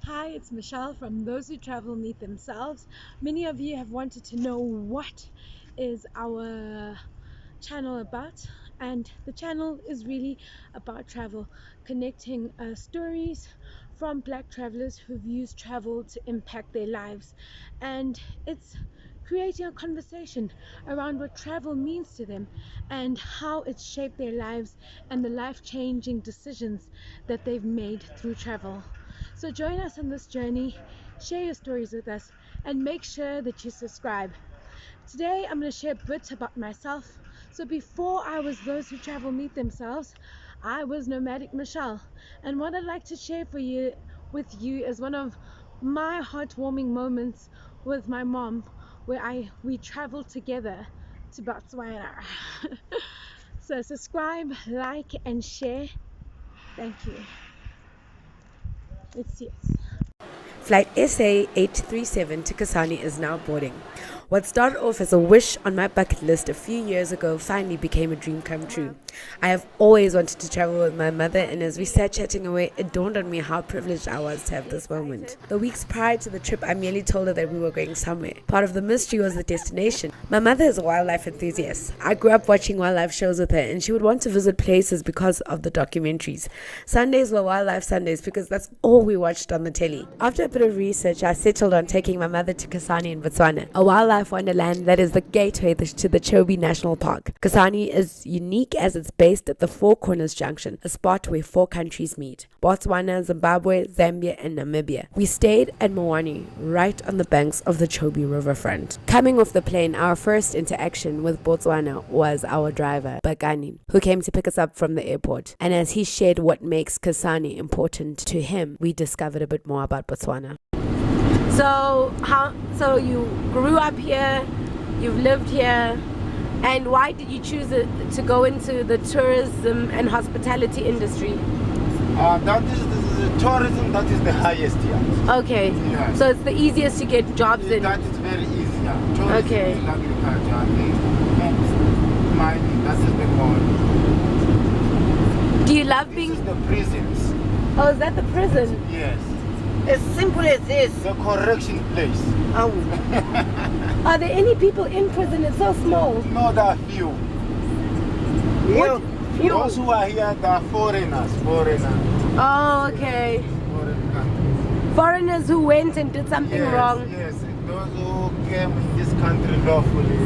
Hi, it's Michelle from Those Who Travel Meet Themselves. Many of you have wanted to know what is our channel about, and the channel is really about travel, connecting stories from black travelers who've used travel to impact their lives, and it's creating a conversation around what travel means to them and how it's shaped their lives and the life-changing decisions that they've made through travel. So join us on this journey, share your stories with us, and make sure that you subscribe. Today I'm going to share a bit about myself. So before I was Those Who Travel Meet Themselves, I was Nomadic Michelle. And what I'd like to share with you is one of my heartwarming moments with my mom, where we traveled together to Botswana. So subscribe, like, and share. Thank you. Let's see it. Flight SA 837 to Kasane is now boarding. What started off as a wish on my bucket list a few years ago finally became a dream come true. I have always wanted to travel with my mother, and as we sat chatting away, it dawned on me how privileged I was to have this moment. The weeks prior to the trip, I merely told her that we were going somewhere. Part of the mystery was the destination. My mother is a wildlife enthusiast. I grew up watching wildlife shows with her, and she would want to visit places because of the documentaries. Sundays were wildlife Sundays because that's all we watched on the telly. After a bit of research, I settled on taking my mother to Kasane in Botswana, a wildlife wonderland that is the gateway to the Chobe National Park. Kasane is unique as it's based at the Four Corners Junction, a spot where four countries meet: Botswana, Zimbabwe, Zambia, and Namibia. We stayed at Mawani, right on the banks of the Chobe riverfront. Coming off the plane, our first interaction with Botswana was our driver, Bakani, who came to pick us up from the airport. And as he shared what makes Kasane important to him, we discovered a bit more about Botswana. So you grew up here, you've lived here, and why did you choose to go into the tourism and hospitality industry? That is the tourism that is the highest here. Okay, Yes. so it's the easiest to get jobs in. That is very easy. Yeah. Tourism Okay. and agriculture and mining. That is the goal. Do you love This being... is the prisons. Oh, is that the prison? Yes. As simple as this. The correction place. Oh, Are there any people in prison? It's so small. No, there are few. you, Those who are here, they are foreigners. Oh, okay. Foreign countries. Foreigners who went and did something Yes, wrong. yes. Those who came in this country lawfully.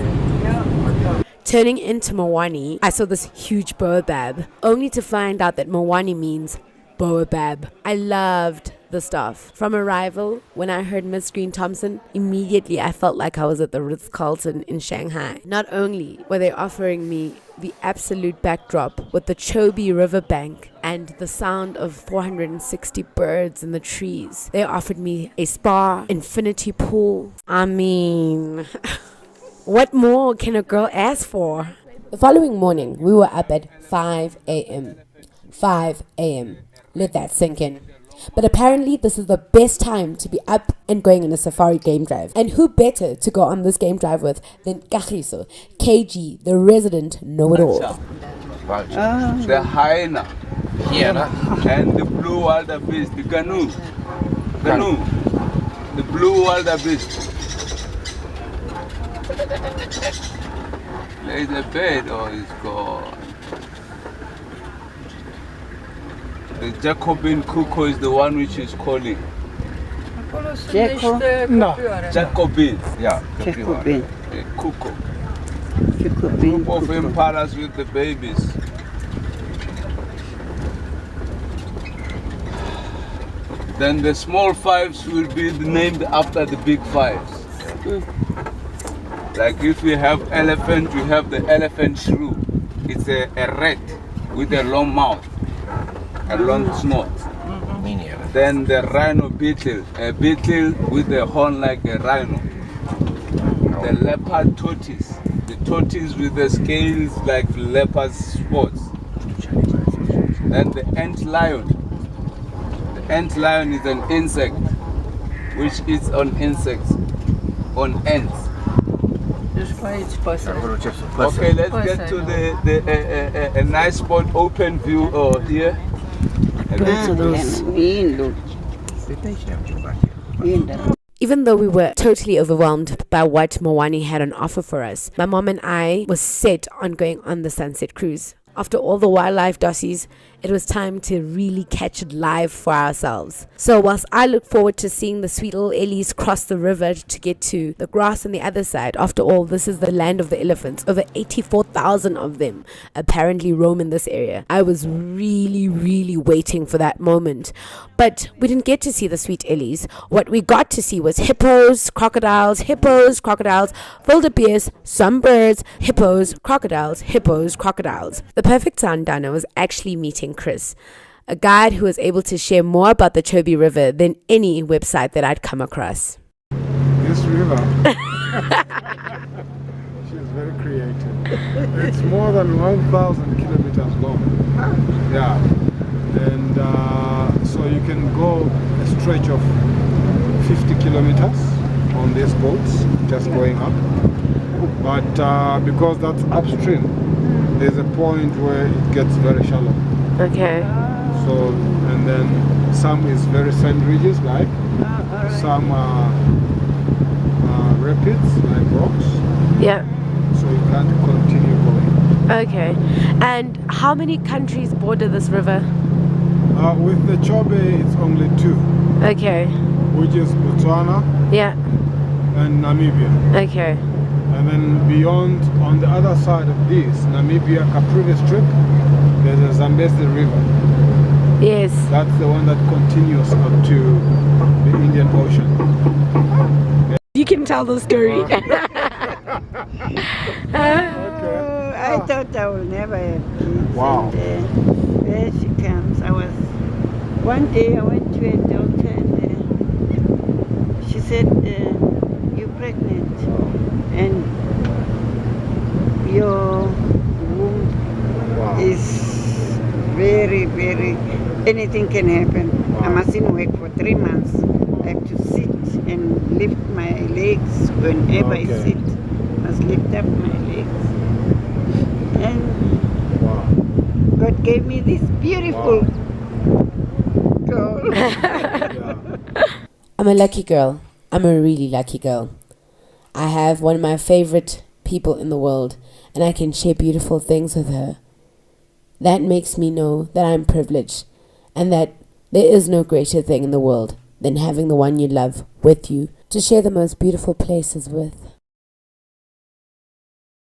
yeah. Turning into Mawani, I saw this huge baobab, only to find out that Mawani means baobab. I loved the stuff. From arrival, when I heard Miss Green Thompson, immediately I felt like I was at the Ritz-Carlton in Shanghai. Not only were they offering me the absolute backdrop with the Chobe riverbank and the sound of 460 birds in the trees, they offered me a spa, infinity pool. I mean, what more can a girl ask for? The following morning, we were up at 5 a.m. 5 a.m. Let that sink in. But apparently this is the best time to be up and going on a safari game drive. And who better to go on this game drive with than Kagiso, KG, the resident know-it-all. The hyena here, and the blue wildebeest, the canoe, the blue wildebeest. There's a bed, or it's gone. The Jacobin cuckoo is the one which is calling. No. Jacobin, yeah. Jacobin. The cuckoo. Jacobin. Group of impalas with the babies. Then the small fives will be named after the big fives. Like if you have elephant, you have the elephant shrew. It's a rat with a long mouth, a long snout. Then the rhino beetle, a beetle with a horn like a rhino. The leopard tortoise, the tortoise with the scales like leopard spots. Then the ant lion. The ant lion is an insect which eats on insects, on ants. Okay, let's get to a nice spot, open view here. And Inderdaad. Even though we were totally overwhelmed by what Mawani had on offer for us, my mom and I was set on going on the sunset cruise. After all the wildlife dossies, it was time to really catch it live for ourselves. So whilst I look forward to seeing the sweet little Ellies cross the river to get to the grass on the other side, after all, this is the land of the elephants. Over 84,000 of them apparently roam in this area. I was really waiting for that moment. But we didn't get to see the sweet Ellies. What we got to see was hippos, crocodiles, wildebeest, some birds, hippos, crocodiles. The perfect sundowner was actually meeting Chris, a guide who was able to share more about the Chobe River than any website that I'd come across. This river, she's very creative. It's more than 1,000 kilometers long. Yeah, and so you can go a stretch of 50 kilometers on these boats, just going up. But because that's upstream, there's a point where it gets very shallow. Okay. So, and then some is very sand ridges, like some rapids, like rocks. Yeah. So you can't continue going. Okay. And how many countries border this river? With the Chobe, it's only 2, Okay. which is Botswana Yeah. and Namibia. Okay. And then beyond, on the other side of this, Namibia Caprivi Strip, there's a Zambezi River. Yes. That's the one that continues up to the Indian Ocean. You can tell the story. I thought I will never have kids. Wow. And there she comes. One day I went to a doctor and she said, you're pregnant and your womb is very, anything can happen. I mustn't wait for 3 months. I have to sit and lift my legs whenever I Okay. sit. I must lift up my legs. And God gave me this beautiful girl. I'm a lucky girl. I'm a really lucky girl. I have one of my favorite people in the world, and I can share beautiful things with her. That makes me know that I'm privileged, and that there is no greater thing in the world than having the one you love with you to share the most beautiful places with.